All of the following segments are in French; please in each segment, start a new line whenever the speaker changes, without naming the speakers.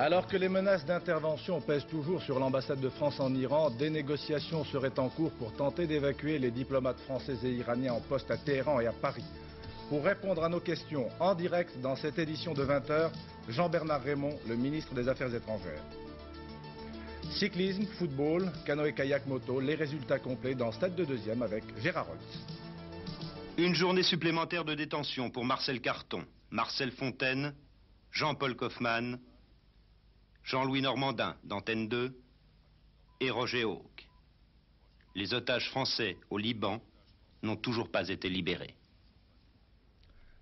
Alors que les menaces d'intervention pèsent toujours sur l'ambassade de France en Iran, des négociations seraient en cours pour tenter d'évacuer les diplomates français et iraniens en poste à Téhéran et à Paris. Pour répondre à nos questions en direct dans cette édition de 20h, Jean-Bernard Raymond, le ministre des Affaires étrangères. Cyclisme, football, canoë-kayak moto, les résultats complets dans Stade de Deuxième avec Gérard Holtz.
Une journée supplémentaire de détention pour Marcel Carton, Marcel Fontaine, Jean-Paul Kaufmann, Jean-Louis Normandin d'Antenne 2 et Roger Hawke. Les otages français au Liban n'ont toujours pas été libérés.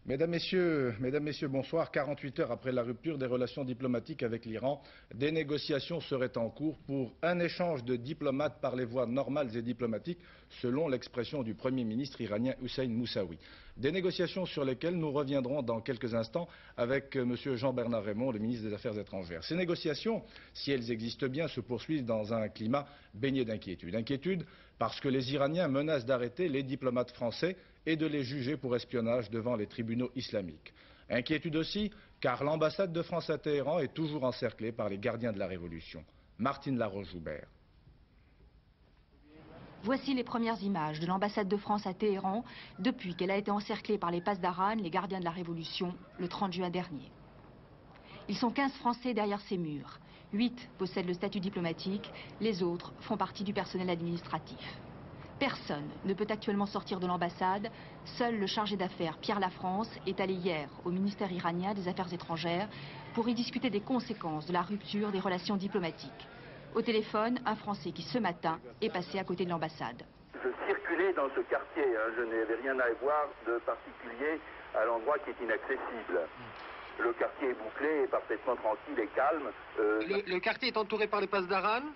Mesdames, Messieurs, bonsoir. 48 heures après la rupture des relations diplomatiques avec l'Iran, des négociations seraient en cours pour un échange de diplomates par les voies normales et diplomatiques, selon l'expression du Premier ministre iranien Hussein Moussaoui. Des négociations sur lesquelles nous reviendrons dans quelques instants avec M. Jean-Bernard Raymond, le ministre des Affaires étrangères. Ces négociations, si elles existent bien, se poursuivent dans un climat baigné d'inquiétude. Inquiétude parce que les Iraniens menacent d'arrêter les diplomates français et de les juger pour espionnage devant les tribunaux islamiques. Inquiétude aussi car l'ambassade de France à Téhéran est toujours encerclée par les gardiens de la Révolution. Martine Laroche-Joubert.
Voici les premières images de l'ambassade de France à Téhéran depuis qu'elle a été encerclée par les Pasdaran, les gardiens de la Révolution, le 30 juin dernier. Ils sont 15 Français derrière ces murs. 8 possèdent le statut diplomatique, les autres font partie du personnel administratif. Personne ne peut actuellement sortir de l'ambassade. Seul le chargé d'affaires Pierre Lafrance est allé hier au ministère iranien des Affaires étrangères pour y discuter des conséquences de la rupture des relations diplomatiques. Au téléphone, un Français qui ce matin est passé à côté de l'ambassade.
Je circulais dans ce quartier, je n'avais rien à voir de particulier à l'endroit qui est inaccessible. Le quartier est bouclé, est parfaitement tranquille et calme.
Le quartier est entouré par les Pasdaran?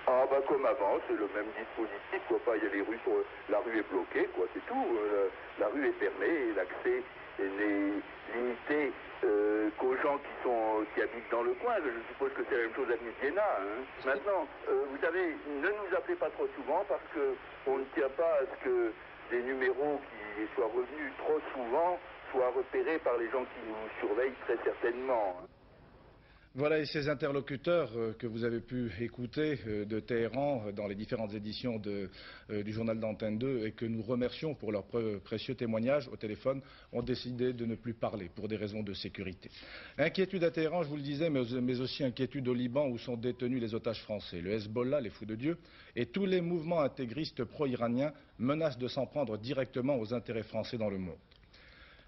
Ah bah comme avant, c'est le même dispositif, quoi. Pas, il y a les rues la rue est bloquée, quoi, c'est tout. La rue est fermée et l'accès n'est limité qu'aux gens qui habitent dans le coin. Je suppose que c'est la même chose à Vienna. Maintenant, vous savez, ne nous appelez pas trop souvent parce qu'on ne tient pas à ce que des numéros qui soient revenus trop souvent soient repérés par les gens qui nous surveillent très certainement.
Voilà, et ces interlocuteurs que vous avez pu écouter de Téhéran dans les différentes éditions du journal d'Antenne 2 et que nous remercions pour leurs précieux témoignages au téléphone, ont décidé de ne plus parler pour des raisons de sécurité. Inquiétude à Téhéran, je vous le disais, mais aussi inquiétude au Liban où sont détenus les otages français. Le Hezbollah, les fous de Dieu, et tous les mouvements intégristes pro-iraniens menacent de s'en prendre directement aux intérêts français dans le monde.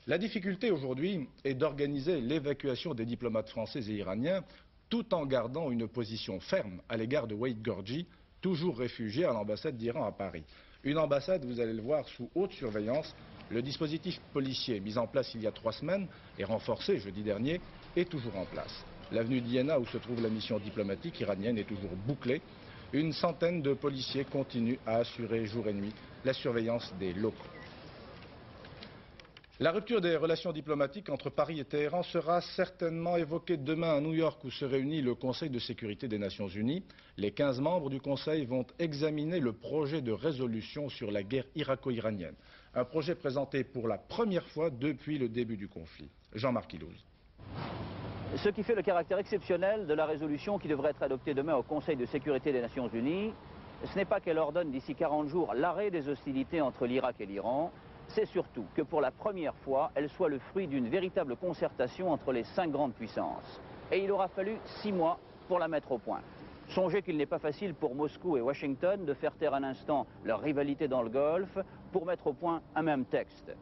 La difficulté aujourd'hui est d'organiser l'évacuation des diplomates français et iraniens tout en gardant une position ferme à l'égard de Waïd Gorgi, toujours réfugié à l'ambassade d'Iran à Paris. Une ambassade, vous allez le voir, sous haute surveillance. Le dispositif policier mis en place il y a 3 semaines et renforcé jeudi dernier est toujours en place. L'avenue d'Iéna où se trouve la mission diplomatique iranienne est toujours bouclée. Une centaine de policiers continuent à assurer jour et nuit la surveillance des locaux. La rupture des relations diplomatiques entre Paris et Téhéran sera certainement évoquée demain à New York où se réunit le Conseil de sécurité des Nations Unies. Les 15 membres du Conseil vont examiner le projet de résolution sur la guerre irako-iranienne. Un projet présenté pour la première fois depuis le début du conflit. Jean-Marc Ilouz.
Ce qui fait le caractère exceptionnel de la résolution qui devrait être adoptée demain au Conseil de sécurité des Nations Unies, ce n'est pas qu'elle ordonne d'ici 40 jours l'arrêt des hostilités entre l'Irak et l'Iran, c'est surtout que pour la première fois, elle soit le fruit d'une véritable concertation entre les 5 grandes puissances. Et il aura fallu 6 mois pour la mettre au point. Songez qu'il n'est pas facile pour Moscou et Washington de faire taire un instant leur rivalité dans le Golfe pour mettre au point un même texte.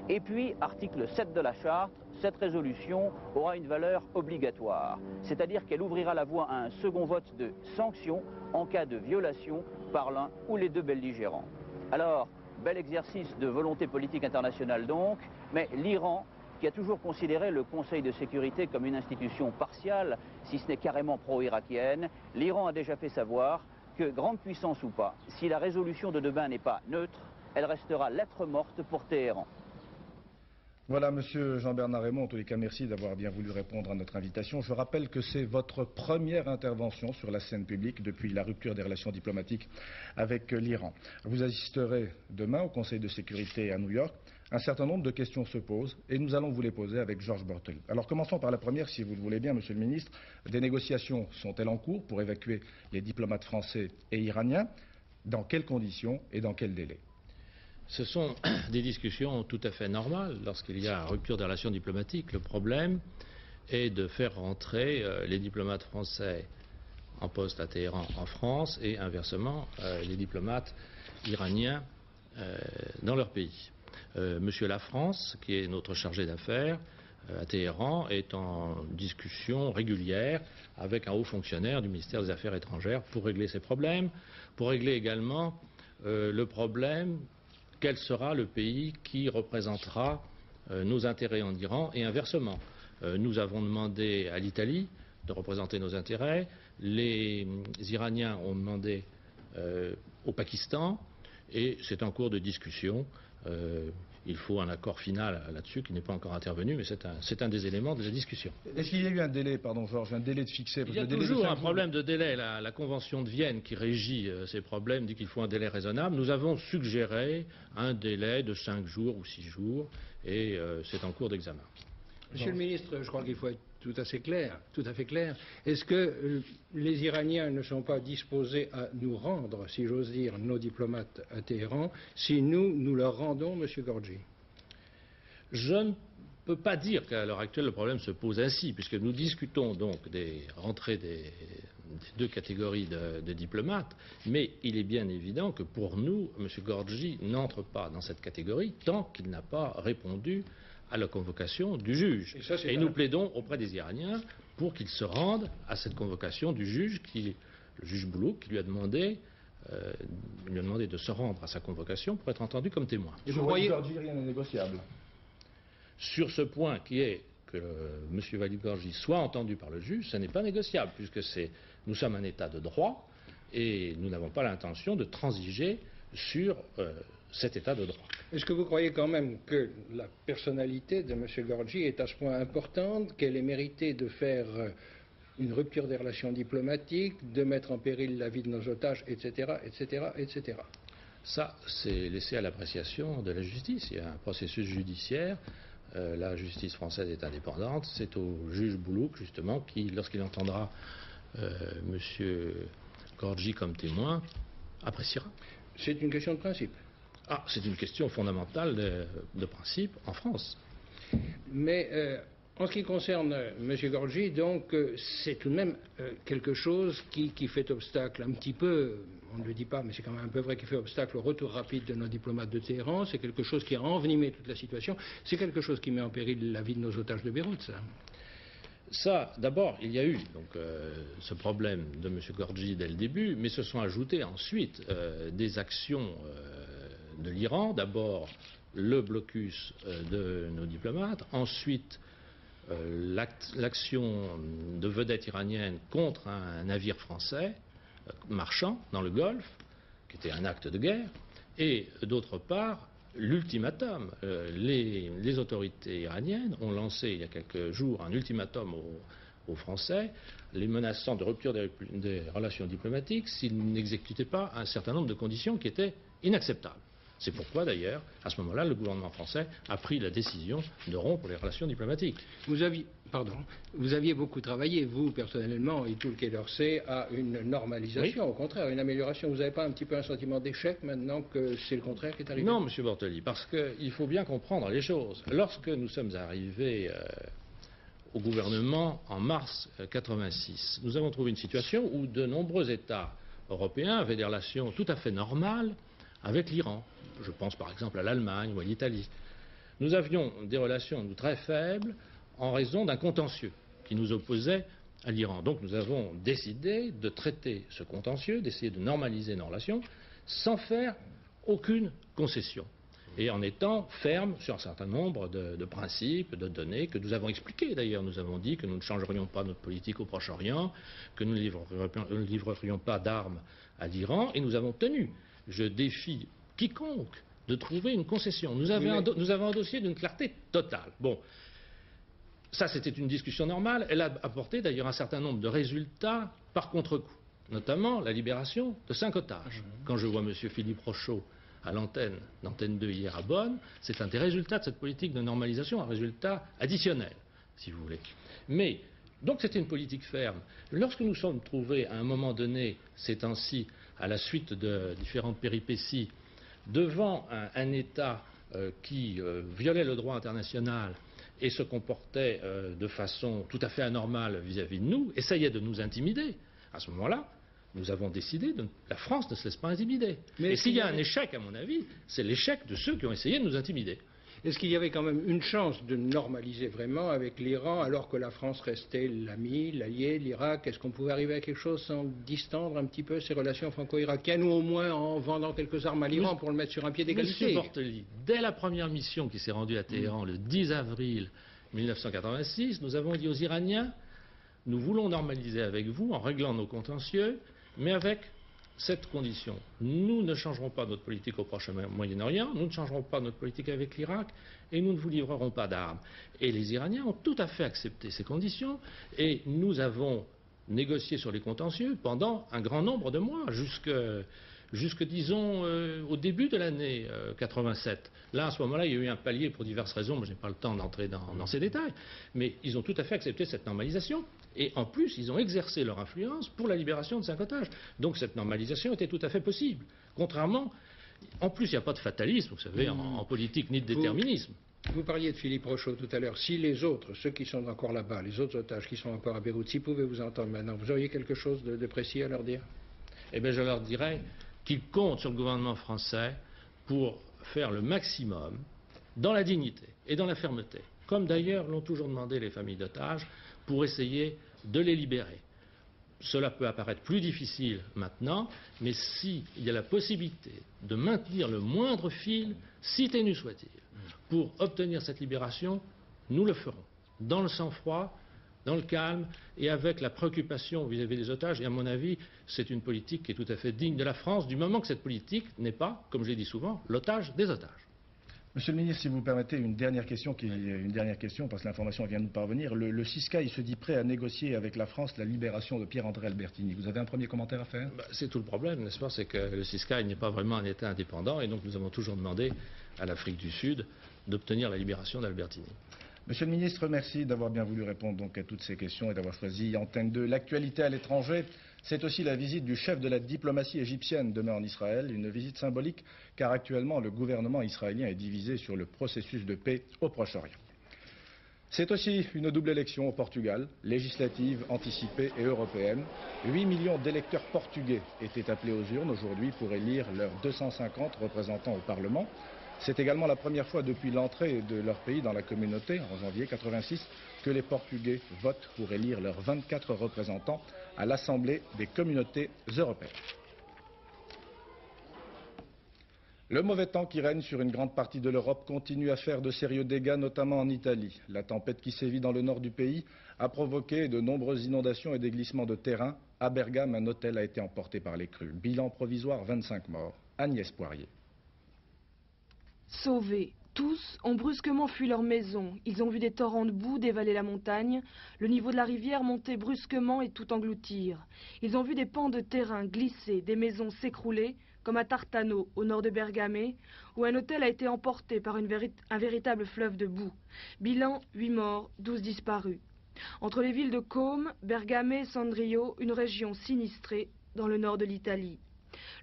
Et puis, article 7 de la Charte, cette résolution aura une valeur obligatoire, c'est-à-dire qu'elle ouvrira la voie à un second vote de sanctions en cas de violation par l'un ou les deux belligérants. Alors, bel exercice de volonté politique internationale donc, mais l'Iran, qui a toujours considéré le Conseil de sécurité comme une institution partiale, si ce n'est carrément pro-irakienne, l'Iran a déjà fait savoir que, grande puissance ou pas, si la résolution de demain n'est pas neutre, elle restera lettre morte pour Téhéran.
Voilà, monsieur Jean-Bernard Raymond, en tous les cas, merci d'avoir bien voulu répondre à notre invitation. Je rappelle que c'est votre première intervention sur la scène publique depuis la rupture des relations diplomatiques avec l'Iran. Vous assisterez demain au Conseil de sécurité à New York un certain nombre de questions se posent et nous allons vous les poser avec Georges Bortoli. Alors commençons par la première, si vous le voulez bien, Monsieur le Ministre. Des négociations sont-elles en cours pour évacuer les diplomates français et iraniens? Dans quelles conditions et dans quel délai?
Ce sont des discussions tout à fait normales lorsqu'il y a rupture des relations diplomatiques. Le problème est de faire rentrer les diplomates français en poste à Téhéran en France et inversement les diplomates iraniens dans leur pays. Monsieur Lafrance, qui est notre chargé d'affaires à Téhéran, est en discussion régulière avec un haut fonctionnaire du ministère des Affaires étrangères pour régler ces problèmes, pour régler également le problème quel sera le pays qui représentera nos intérêts en Iran et inversement. Nous avons demandé à l'Italie de représenter nos intérêts, les Iraniens ont demandé au Pakistan et c'est en cours de discussion. Il faut un accord final là-dessus qui n'est pas encore intervenu, mais c'est un des éléments de la discussion.
Est-ce qu'il y a eu un délai, pardon Georges, un délai de fixé?
Il y a toujours un problème de délai. La Convention de Vienne qui régit ces problèmes dit qu'il faut un délai raisonnable. Nous avons suggéré un délai de 5 jours ou 6 jours et c'est en cours d'examen.
Monsieur le ministre, je crois qu'il faut être tout à fait clair. Est-ce que les Iraniens ne sont pas disposés à nous rendre, si j'ose dire, nos diplomates à Téhéran, si nous leur rendons M. Gorgi?
Je ne peux pas dire qu'à l'heure actuelle le problème se pose ainsi, puisque nous discutons donc des rentrées des deux catégories de diplomates, mais il est bien évident que pour nous, M. Gorgi n'entre pas dans cette catégorie tant qu'il n'a pas répondu à la convocation du juge. Et nous plaidons auprès des Iraniens pour qu'ils se rendent à cette convocation du juge, le juge Boulouk, qui lui a demandé de se rendre à sa convocation pour être entendu comme témoin.
Et vous voyez, Gorgi, rien n'est négociable.
Sur ce point qui est que M. Walid Gorgi soit entendu par le juge, ce n'est pas négociable, puisque nous sommes un État de droit et nous n'avons pas l'intention de transiger sur cet état de droit.
Est-ce que vous croyez quand même que la personnalité de M. Gorgi est à ce point importante qu'elle ait mérité de faire une rupture des relations diplomatiques, de mettre en péril la vie de nos otages, etc., etc., etc.
Ça, c'est laissé à l'appréciation de la justice. Il y a un processus judiciaire. La justice française est indépendante. C'est au juge Boulouk, justement, qui, lorsqu'il entendra M. Gorgi comme témoin, appréciera.
C'est une question de principe.
Ah, c'est une question fondamentale de principe en France.
Mais en ce qui concerne M. Gorgi, donc, c'est tout de même quelque chose qui fait obstacle un petit peu, on ne le dit pas, mais c'est quand même un peu vrai, qui fait obstacle au retour rapide de nos diplomates de Téhéran. C'est quelque chose qui a envenimé toute la situation. C'est quelque chose qui met en péril la vie de nos otages de Beyrouth, ça.
Ça, d'abord, il y a eu ce problème de M. Gorgi dès le début, mais se sont ajoutées ensuite des actions de l'Iran. D'abord, le blocus de nos diplomates. Ensuite, l'action de vedettes iraniennes contre un navire français marchand dans le Golfe, qui était un acte de guerre. Et d'autre part, l'ultimatum. Les autorités iraniennes ont lancé il y a quelques jours un ultimatum aux Français, les menaçant de rupture des relations diplomatiques s'ils n'exécutaient pas un certain nombre de conditions qui étaient inacceptables. C'est pourquoi d'ailleurs, à ce moment-là, le gouvernement français a pris la décision de rompre les relations diplomatiques.
Vous aviez beaucoup travaillé, vous, personnellement, et tout le Quai d'Orsay, à une normalisation, oui. Au contraire, une amélioration. Vous n'avez pas un petit peu un sentiment d'échec maintenant que c'est le contraire qui est arrivé?
Non, M. Bortoli, parce qu'il faut bien comprendre les choses. Lorsque nous sommes arrivés au gouvernement en mars 1986, nous avons trouvé une situation où de nombreux États européens avaient des relations tout à fait normales avec l'Iran. Je pense par exemple à l'Allemagne ou à l'Italie. Nous avions des relations très faibles en raison d'un contentieux qui nous opposait à l'Iran. Donc nous avons décidé de traiter ce contentieux, d'essayer de normaliser nos relations sans faire aucune concession et en étant ferme sur un certain nombre de principes, de données que nous avons expliqués d'ailleurs. Nous avons dit que nous ne changerions pas notre politique au Proche-Orient, que nous ne livrerions pas d'armes à l'Iran et nous avons tenu. Je défie quiconque de trouver une concession. Nous avons un dossier d'une clarté totale. Bon, ça c'était une discussion normale. Elle a apporté d'ailleurs un certain nombre de résultats par contre-coup, notamment la libération de 5 otages. Quand je vois M. Philippe Rochaud à l'antenne d'Antenne 2 hier à Bonn, c'est un des résultats de cette politique de normalisation, un résultat additionnel, si vous voulez. Mais, donc c'était une politique ferme. Lorsque nous sommes trouvés à un moment donné, ces temps-ci, à la suite de différentes péripéties, devant un État qui violait le droit international et se comportait de façon tout à fait anormale vis-à-vis de nous, essayait de nous intimider, à ce moment-là, nous avons décidé que la France ne se laisse pas intimider. Et s'il y a un échec, à mon avis, c'est l'échec de ceux qui ont essayé de nous intimider.
Est-ce qu'il y avait quand même une chance de normaliser vraiment avec l'Iran alors que la France restait l'ami, l'allié de l'Irak? Est-ce qu'on pouvait arriver à quelque chose sans distendre un petit peu ces relations franco-irakiennes ou au moins en vendant quelques armes à l'Iran pour le mettre sur un pied d'égalité?
Monsieur Bortoli, dès la première mission qui s'est rendue à Téhéran le 10 avril 1986, nous avons dit aux Iraniens, nous voulons normaliser avec vous en réglant nos contentieux, mais avec cette condition. Nous ne changerons pas notre politique au Proche-Moyen-Orient, nous ne changerons pas notre politique avec l'Irak et nous ne vous livrerons pas d'armes. Et les Iraniens ont tout à fait accepté ces conditions et nous avons négocié sur les contentieux pendant un grand nombre de mois, jusque disons au début de l'année 87. Là, à ce moment-là, il y a eu un palier pour diverses raisons, mais je n'ai pas le temps d'entrer dans ces détails. Mais ils ont tout à fait accepté cette normalisation. Et en plus, ils ont exercé leur influence pour la libération de Saint-Otage. Donc cette normalisation était tout à fait possible. Contrairement, en plus, il n'y a pas de fatalisme, vous savez, en politique, ni de déterminisme.
Vous parliez de Philippe Rochaud tout à l'heure. Si les autres, ceux qui sont encore là-bas, les autres otages qui sont encore à Beyrouth, s'ils pouvaient vous entendre maintenant, vous auriez quelque chose de précis à leur dire?
Eh bien, je leur dirais qu'ils comptent sur le gouvernement français pour faire le maximum dans la dignité et dans la fermeté, comme d'ailleurs l'ont toujours demandé les familles d'otages, pour essayer de les libérer. Cela peut apparaître plus difficile maintenant, mais s'il y a la possibilité de maintenir le moindre fil, si ténu soit-il, pour obtenir cette libération, nous le ferons, dans le sang-froid, dans le calme et avec la préoccupation vis-à-vis des otages. Et à mon avis, c'est une politique qui est tout à fait digne de la France, du moment que cette politique n'est pas, comme j'ai dit souvent, l'otage des otages.
Monsieur le ministre, si vous permettez une dernière question, parce que l'information vient de nous parvenir. Le CISCA, il se dit prêt à négocier avec la France la libération de Pierre-André Albertini. Vous avez un premier commentaire à faire?
C'est tout le problème, n'est-ce pas? C'est que le CISCA n'est pas vraiment un État indépendant et donc nous avons toujours demandé à l'Afrique du Sud d'obtenir la libération d'Albertini.
Monsieur le ministre, merci d'avoir bien voulu répondre donc à toutes ces questions et d'avoir choisi Antenne 2. L'actualité à l'étranger, c'est aussi la visite du chef de la diplomatie égyptienne demain en Israël, une visite symbolique car actuellement le gouvernement israélien est divisé sur le processus de paix au Proche-Orient. C'est aussi une double élection au Portugal, législative, anticipée et européenne. 8 millions d'électeurs portugais étaient appelés aux urnes aujourd'hui pour élire leurs 250 représentants au Parlement. C'est également la première fois depuis l'entrée de leur pays dans la communauté, en janvier 86, que les Portugais votent pour élire leurs 24 représentants à l'Assemblée des communautés européennes. Le mauvais temps qui règne sur une grande partie de l'Europe continue à faire de sérieux dégâts, notamment en Italie. La tempête qui sévit dans le nord du pays a provoqué de nombreuses inondations et des glissements de terrain. À Bergame, un hôtel a été emporté par les crues. Bilan provisoire, 25 morts. Agnès Poirier.
Sauvés, tous ont brusquement fui leur maison. Ils ont vu des torrents de boue dévaler la montagne, le niveau de la rivière monter brusquement et tout engloutir. Ils ont vu des pans de terrain glisser, des maisons s'écrouler, comme à Tartano, au nord de Bergame, où un hôtel a été emporté par un véritable fleuve de boue. Bilan, 8 morts, 12 disparus. Entre les villes de Côme, Bergame et Sondrio, une région sinistrée dans le nord de l'Italie.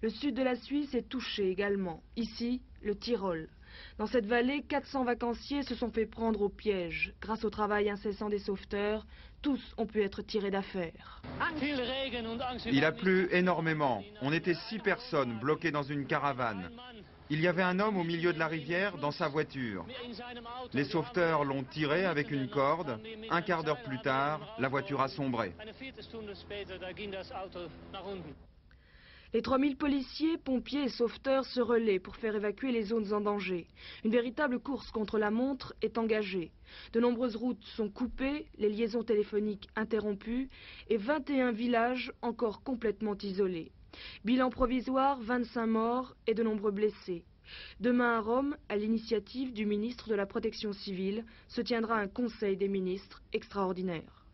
Le sud de la Suisse est touché également. Ici, le Tyrol. Dans cette vallée, 400 vacanciers se sont fait prendre au piège. Grâce au travail incessant des sauveteurs, tous ont pu être tirés d'affaire.
Il a plu énormément. On était 6 personnes bloquées dans une caravane. Il y avait un homme au milieu de la rivière dans sa voiture. Les sauveteurs l'ont tiré avec une corde. Un quart d'heure plus tard, la voiture a sombré.
Les 3000 policiers, pompiers et sauveteurs se relaient pour faire évacuer les zones en danger. Une véritable course contre la montre est engagée. De nombreuses routes sont coupées, les liaisons téléphoniques interrompues et 21 villages encore complètement isolés. Bilan provisoire, 25 morts et de nombreux blessés. Demain à Rome, à l'initiative du ministre de la Protection civile, se tiendra un conseil des ministres extraordinaire.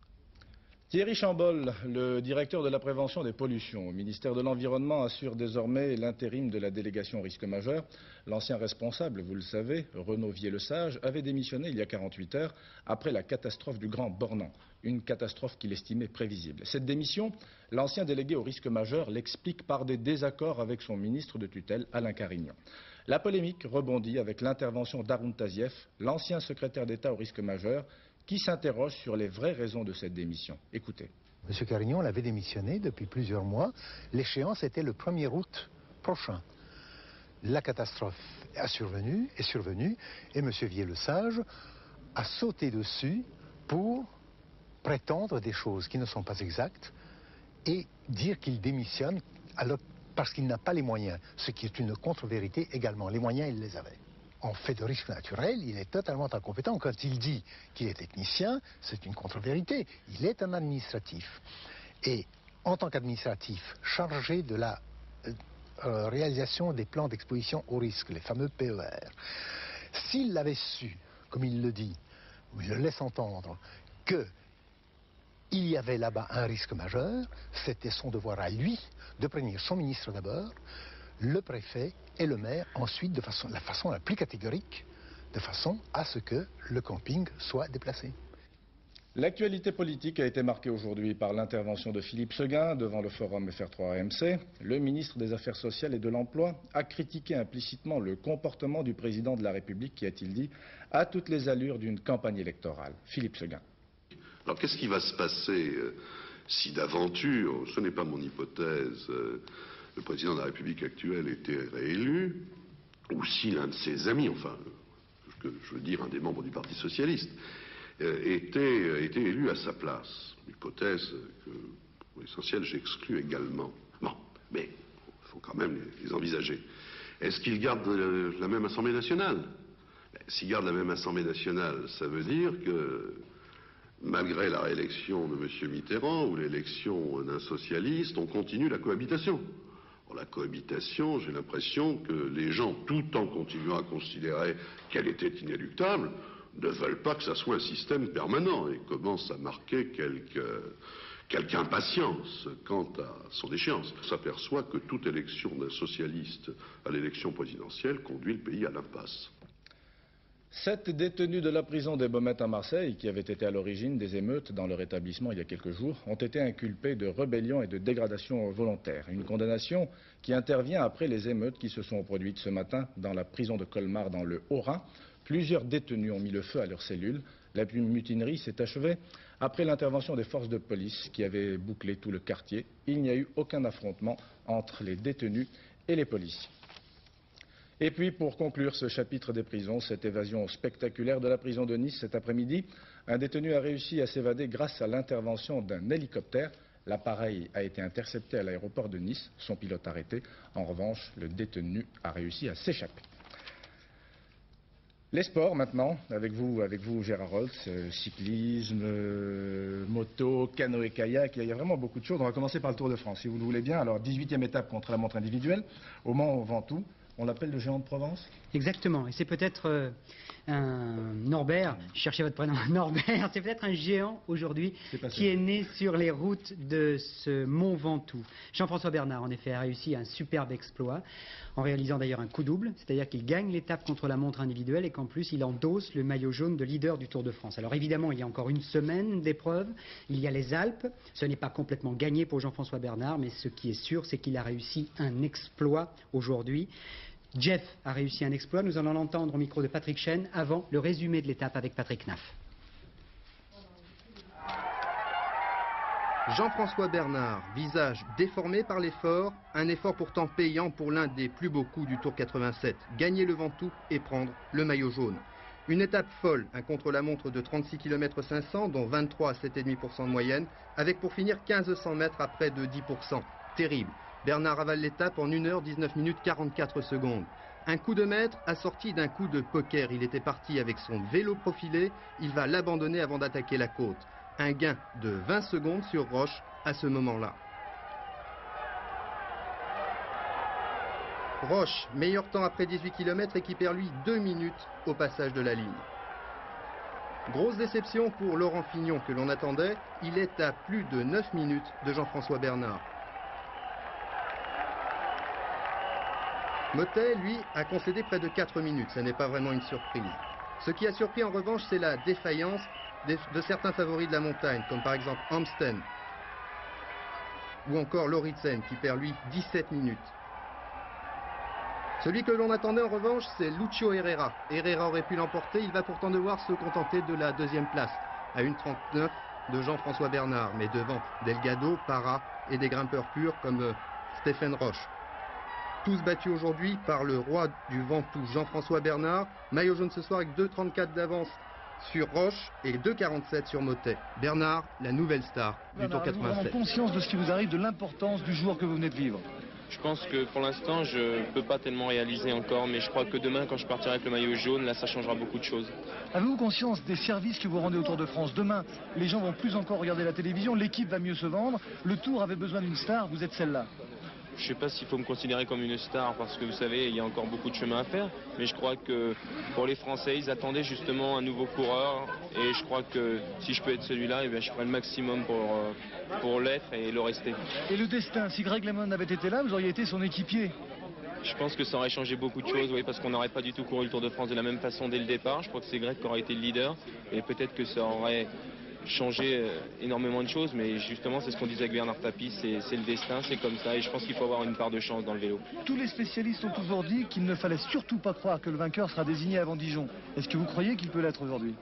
Thierry Chambol, le directeur de la prévention des pollutions au ministère de l'Environnement, assure désormais l'intérim de la délégation risque majeur. L'ancien responsable, vous le savez, Renaud Vier-Lesage, avait démissionné il y a 48 heures après la catastrophe du Grand Bornand, une catastrophe qu'il estimait prévisible. Cette démission, l'ancien délégué au risque majeur l'explique par des désaccords avec son ministre de tutelle, Alain Carignan. La polémique rebondit avec l'intervention d'Haroun Tazieff, l'ancien secrétaire d'État au risque majeur, qui s'interroge sur les vraies raisons de cette démission. Écoutez.
M. Carignan l'avait démissionné depuis plusieurs mois. L'échéance était le 1er août prochain. La catastrophe est survenue et M. Vier-Lesage a sauté dessus pour prétendre des choses qui ne sont pas exactes et dire qu'il démissionne alors, parce qu'il n'a pas les moyens, ce qui est une contre-vérité également. Les moyens, il les avait. En fait de risque naturel, il est totalement incompétent. Quand il dit qu'il est technicien, c'est une contre-vérité. Il est un administratif. Et en tant qu'administratif, chargé de la réalisation des plans d'exposition au risque, les fameux PER, s'il l'avait su, comme il le dit, ou il le laisse entendre, qu'il y avait là-bas un risque majeur, c'était son devoir à lui de prévenir son ministre d'abord, le préfet et le maire ensuite de la façon la plus catégorique, de façon à ce que le camping soit déplacé.
L'actualité politique a été marquée aujourd'hui par l'intervention de Philippe Séguin devant le forum FR3-AMC. Le ministre des Affaires sociales et de l'Emploi a critiqué implicitement le comportement du président de la République qui, a-t-il dit, a toutes les allures d'une campagne électorale. Philippe Séguin.
Alors qu'est-ce qui va se passer si d'aventure, ce n'est pas mon hypothèse, le président de la République actuelle était réélu, ou si l'un de ses amis, enfin, je veux dire un des membres du Parti socialiste, était élu à sa place. Hypothèse que, pour l'essentiel, j'exclus également. Bon, mais il faut quand même les envisager. Est-ce qu'il garde la même Assemblée nationale? S'il garde la même Assemblée nationale, ça veut dire que, malgré la réélection de M. Mitterrand ou l'élection d'un socialiste, on continue la cohabitation. La cohabitation, j'ai l'impression que les gens, tout en continuant à considérer qu'elle était inéluctable, ne veulent pas que ça soit un système permanent et commencent à marquer quelque impatience quant à son échéance. On s'aperçoit que toute élection d'un socialiste à l'élection présidentielle conduit le pays à l'impasse.
7 détenus de la prison des Baumettes à Marseille, qui avaient été à l'origine des émeutes dans leur établissement il y a quelques jours, ont été inculpés de rébellion et de dégradation volontaire. Une condamnation qui intervient après les émeutes qui se sont produites ce matin dans la prison de Colmar dans le Haut-Rhin. Plusieurs détenus ont mis le feu à leurs cellules. La mutinerie s'est achevée après l'intervention des forces de police qui avaient bouclé tout le quartier. Il n'y a eu aucun affrontement entre les détenus et les policiers. Et puis, pour conclure ce chapitre des prisons, cette évasion spectaculaire de la prison de Nice cet après-midi, un détenu a réussi à s'évader grâce à l'intervention d'un hélicoptère. L'appareil a été intercepté à l'aéroport de Nice, son pilote arrêté. En revanche, le détenu a réussi à s'échapper. Les sports maintenant, avec vous Gérard Holtz, cyclisme, moto, canoë-kayak, il y a vraiment beaucoup de choses. On va commencer par le Tour de France, si vous le voulez bien. Alors, 18e étape contre la montre individuelle, au Mans-Ventoux. On l'appelle le géant de Provence?
Exactement, et c'est peut-être un Norbert, je cherchais votre prénom, Norbert, c'est peut-être un géant aujourd'hui qui est né sur les routes de ce Mont Ventoux. Jean-François Bernard, en effet, a réussi un superbe exploit, en réalisant d'ailleurs un coup double, c'est-à-dire qu'il gagne l'étape contre la montre individuelle et qu'en plus il endosse le maillot jaune de leader du Tour de France. Alors évidemment, il y a encore une semaine d'épreuve, il y a les Alpes, ce n'est pas complètement gagné pour Jean-François Bernard, mais ce qui est sûr, c'est qu'il a réussi un exploit aujourd'hui. Jeff a réussi un exploit, nous allons l'entendre au micro de Patrick Chen avant le résumé de l'étape avec Patrick Naff.
Jean-François Bernard, visage déformé par l'effort, un effort pourtant payant pour l'un des plus beaux coups du Tour 87, gagner le Ventoux et prendre le maillot jaune. Une étape folle, un contre-la-montre de 36 km 500, dont 23 à 7,5% de moyenne, avec pour finir 1500 mètres à près de 10%. Terrible. Bernard avale l'étape en 1 h 19 minutes 44 secondes. Un coup de maître assorti d'un coup de poker. Il était parti avec son vélo profilé, il va l'abandonner avant d'attaquer la côte. Un gain de 20 secondes sur Roche à ce moment-là. Roche, meilleur temps après 18 km et qui perd lui 2 minutes au passage de la ligne. Grosse déception pour Laurent Fignon que l'on attendait, il est à plus de 9 minutes de Jean-François Bernard. Mottet, lui, a concédé près de 4 minutes, ça n'est pas vraiment une surprise. Ce qui a surpris en revanche, c'est la défaillance de certains favoris de la montagne, comme par exemple Amsten, ou encore Lauritsen, qui perd lui 17 minutes. Celui que l'on attendait en revanche, c'est Lucio Herrera. Herrera aurait pu l'emporter, il va pourtant devoir se contenter de la deuxième place, à 1,39 de Jean-François Bernard, mais devant Delgado, Parra et des grimpeurs purs comme Stéphane Roche. Tous battus aujourd'hui par le roi du Ventoux, Jean-François Bernard. Maillot jaune ce soir avec 2,34 d'avance sur Roche et 2,47 sur Mottet. Bernard, la nouvelle star du Tour 87.
Avez-vous vraiment conscience de ce qui vous arrive, de l'importance du jour que vous venez de vivre?
Je pense que pour l'instant, je ne peux pas tellement réaliser encore, mais je crois que demain, quand je partirai avec le maillot jaune, là, ça changera beaucoup de choses.
Avez-vous conscience des services que vous rendez au Tour de France? Demain, les gens vont plus encore regarder la télévision, l'équipe va mieux se vendre, le Tour avait besoin d'une star, vous êtes celle-là.
Je ne sais pas s'il faut me considérer comme une star parce que vous savez, il y a encore beaucoup de chemin à faire. Mais je crois que pour les Français, ils attendaient justement un nouveau coureur. Et je crois que si je peux être celui-là, eh bien, je ferai le maximum pour l'être et le rester.
Et le destin, si Greg LeMond avait été là, vous auriez été son équipier?
Je pense que ça aurait changé beaucoup de choses, oui, parce qu'on n'aurait pas du tout couru le Tour de France de la même façon dès le départ. Je crois que c'est Greg qui aurait été le leader. Et peut-être que ça aurait changer énormément de choses, mais justement c'est ce qu'on disait avec Bernard Tapie, c'est le destin, c'est comme ça, et je pense qu'il faut avoir une part de chance dans le vélo.
Tous les spécialistes ont toujours dit qu'il ne fallait surtout pas croire que le vainqueur sera désigné avant Dijon. Est-ce que vous croyez qu'il peut l'être aujourd'hui?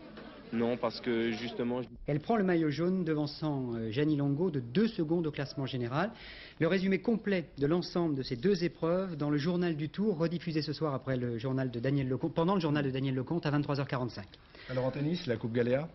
Non, parce que justement...
Elle prend le maillot jaune devançant Gianni Longo de 2 secondes au classement général. Le résumé complet de l'ensemble de ces deux épreuves dans le journal du Tour, rediffusé ce soir après le journal de Daniel Lecomte, pendant le journal de Daniel Lecomte à 23h45.
Alors en tennis, la Coupe Galéa?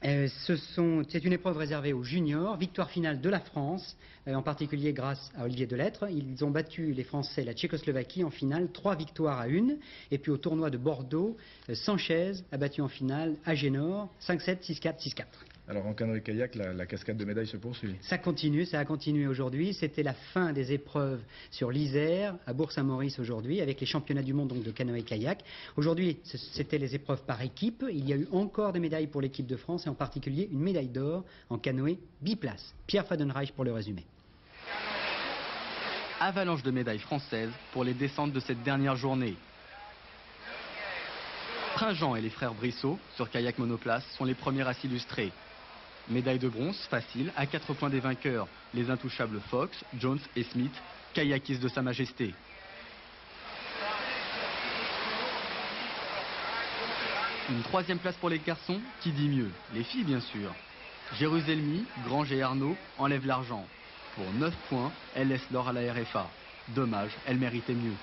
C'est une épreuve réservée aux juniors, victoire finale de la France, en particulier grâce à Olivier Delettre. Ils ont battu les Français, la Tchécoslovaquie en finale, 3 victoires à 1. Et puis au tournoi de Bordeaux, Sanchez a battu en finale Agénor, 5-7, 6-4, 6-4.
Alors en canoë-kayak, la cascade de médailles se poursuit.
Ça continue, ça a continué aujourd'hui. C'était la fin des épreuves sur l'Isère, à Bourg-Saint-Maurice aujourd'hui, avec les championnats du monde donc, de canoë-kayak. Aujourd'hui, c'était les épreuves par équipe. Il y a eu encore des médailles pour l'équipe de France, et en particulier une médaille d'or en canoë biplace. Pierre Fadenreich pour le résumé.
Avalanche de médailles françaises pour les descentes de cette dernière journée. Trinjean et les frères Brissot, sur kayak monoplace, sont les premiers à s'illustrer. Médaille de bronze facile à 4 points des vainqueurs, les intouchables Fox, Jones et Smith, kayakistes de Sa Majesté. Une 3e place pour les garçons, qui dit mieux, les filles bien sûr. Jérusalemi, Grange et Arnaud enlèvent l'argent. Pour 9 points, elle laisse l'or à la RFA. Dommage, elle méritait mieux.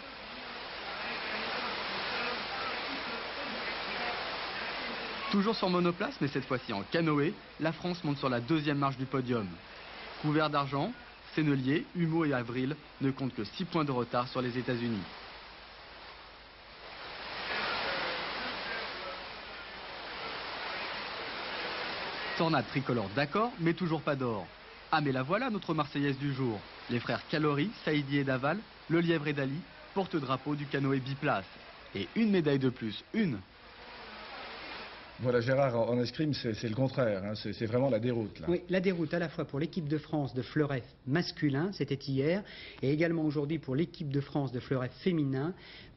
Toujours sur monoplace, mais cette fois-ci en canoë, la France monte sur la 2e marche du podium. Couvert d'argent, Sennelier, Humeau et Avril ne comptent que 6 points de retard sur les États-Unis. Tornade tricolore d'accord, mais toujours pas d'or. Ah mais la voilà notre Marseillaise du jour. Les frères Calori, Saïdi et Daval, le Lièvre et Dali, porte-drapeau du canoë biplace. Et une médaille de plus, une.
Voilà Gérard, en escrime c'est le contraire, hein. C'est vraiment la déroute là.
Oui, la déroute à la fois pour l'équipe de France de fleuret masculin, c'était hier, et également aujourd'hui pour l'équipe de France de fleuret féminin.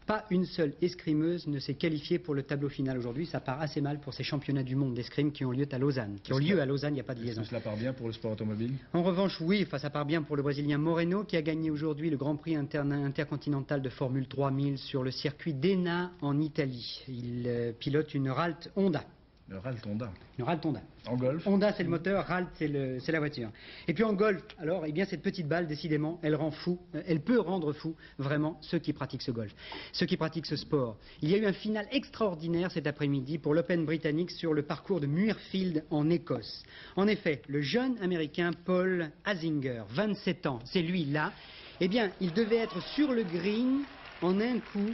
Pas une seule escrimeuse ne s'est qualifiée pour le tableau final aujourd'hui. Ça part assez mal pour ces championnats du monde d'escrime qui ont lieu à Lausanne. Il n'y a pas de liaison.
Est-ce que cela part bien pour le sport automobile?
En revanche, oui, ça part bien pour le Brésilien Moreno qui a gagné aujourd'hui le Grand Prix intercontinental de Formule 3000 sur le circuit d'Enna en Italie. Il pilote une Ralt Honda.
Le Ralt Honda.
Le Ralt Honda.
En golf?
Honda c'est le moteur, Ralt c'est la voiture. Et puis en golf, alors, eh bien cette petite balle, décidément, elle rend fou, elle peut rendre fou vraiment ceux qui pratiquent ce golf, ceux qui pratiquent ce sport. Il y a eu un final extraordinaire cet après-midi pour l'Open britannique sur le parcours de Muirfield en Écosse. En effet, le jeune américain Paul Azinger, 27 ans, c'est lui là, eh bien il devait être sur le green en un coup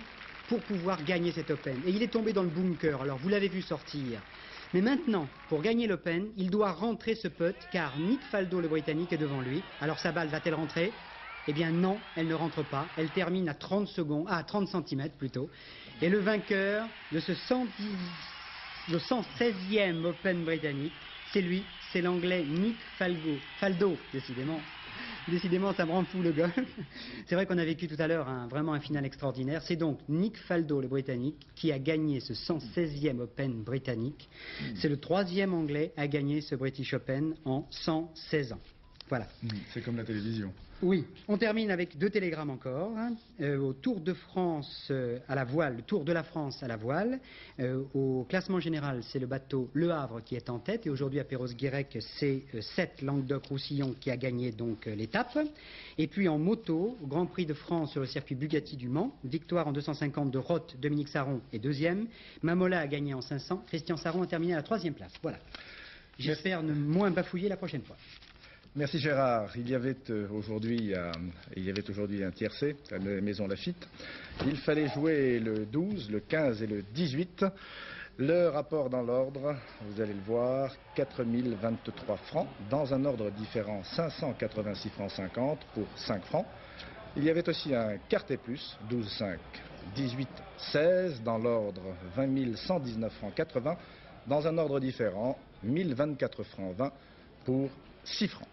pour pouvoir gagner cet Open. Et il est tombé dans le bunker, alors vous l'avez vu sortir. Mais maintenant, pour gagner l'Open, il doit rentrer ce putt, car Nick Faldo, le Britannique, est devant lui. Alors sa balle va-t-elle rentrer? Eh bien non, elle ne rentre pas. Elle termine à 30 cm plutôt. Et le vainqueur de ce au 116e Open britannique. C'est lui, c'est l'anglais Nick Faldo, décidément. Décidément, ça me rend fou le golf. C'est vrai qu'on a vécu tout à l'heure vraiment un final extraordinaire. C'est donc Nick Faldo, le Britannique, qui a gagné ce 116e Open britannique. C'est le 3e anglais à gagner ce British Open en 116 ans. Voilà.
C'est comme la télévision.
Oui, on termine avec 2 télégrammes encore. Au Tour de France à la voile, le Tour de la France à la voile. Au classement général, c'est le bateau Le Havre qui est en tête. Et aujourd'hui, à Perros-Guirec, c'est 7 Languedoc-Roussillon qui a gagné donc l'étape. Et puis en moto, au Grand Prix de France sur le circuit Bugatti du Mans. Victoire en 250 de Roth, Dominique Sarron est 2e. Mamola a gagné en 500. Christian Sarron a terminé à la 3e place. Voilà. J'espère ne moins bafouiller la prochaine fois.
Merci Gérard. Il y avait aujourd'hui un tiercé à la Maison Lafitte. Il fallait jouer le 12, le 15 et le 18. Le rapport dans l'ordre, vous allez le voir, 4023 francs. Dans un ordre différent, 586 francs 50 pour 5 francs. Il y avait aussi un quartet plus, 12, 5, 18, 16. Dans l'ordre, 20 119 francs 80. Dans un ordre différent, 1024 francs 20 pour 6 francs.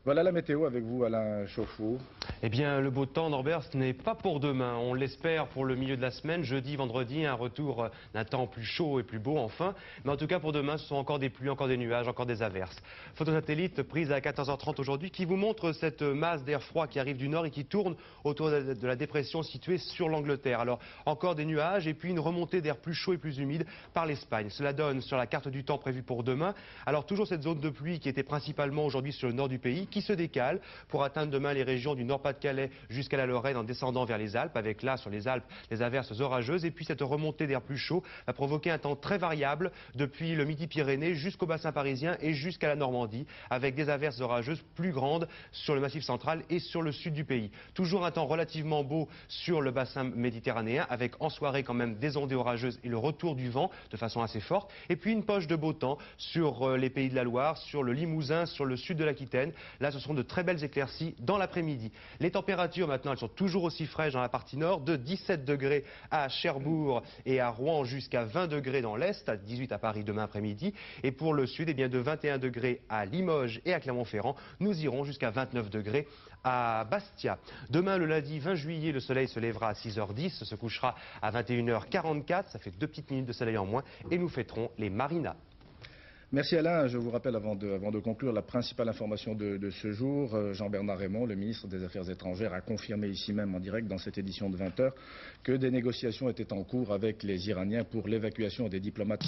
Voilà la météo avec vous, Alain Chauffour.
Eh bien, le beau temps, Norbert, ce n'est pas pour demain. On l'espère pour le milieu de la semaine, jeudi, vendredi, un retour d'un temps plus chaud et plus beau, enfin. Mais en tout cas, pour demain, ce sont encore des pluies, encore des nuages, encore des averses. Photo satellite prise à 14h30 aujourd'hui qui vous montre cette masse d'air froid qui arrive du nord et qui tourne autour de la dépression située sur l'Angleterre. Alors, encore des nuages et puis une remontée d'air plus chaud et plus humide par l'Espagne. Cela donne sur la carte du temps prévue pour demain. Alors, toujours cette zone de pluie qui était principalement aujourd'hui sur le nord du pays, qui se décale pour atteindre demain les régions du Nord-Pas-de-Calais jusqu'à la Lorraine en descendant vers les Alpes, avec là sur les Alpes des averses orageuses. Et puis cette remontée d'air plus chaud va provoquer un temps très variable depuis le Midi-Pyrénées jusqu'au bassin parisien et jusqu'à la Normandie, avec des averses orageuses plus grandes sur le Massif central et sur le sud du pays. Toujours un temps relativement beau sur le bassin méditerranéen, avec en soirée quand même des ondées orageuses et le retour du vent de façon assez forte. Et puis une poche de beau temps sur les Pays de la Loire, sur le Limousin, sur le sud de l'Aquitaine. Là, ce seront de très belles éclaircies dans l'après-midi. Les températures maintenant, elles sont toujours aussi fraîches dans la partie nord, de 17 degrés à Cherbourg et à Rouen jusqu'à 20 degrés dans l'est, à 18 à Paris demain après-midi. Et pour le sud, eh bien de 21 degrés à Limoges et à Clermont-Ferrand, nous irons jusqu'à 29 degrés à Bastia. Demain, le lundi 20 juillet, le soleil se lèvera à 6h10, se couchera à 21h44, ça fait 2 petites minutes de soleil en moins, et nous fêterons les Marinas.
Merci Alain. Je vous rappelle avant de conclure la principale information de ce jour. Jean-Bernard Raymond, le ministre des Affaires étrangères, a confirmé ici même en direct dans cette édition de 20h que des négociations étaient en cours avec les Iraniens pour l'évacuation des diplomates.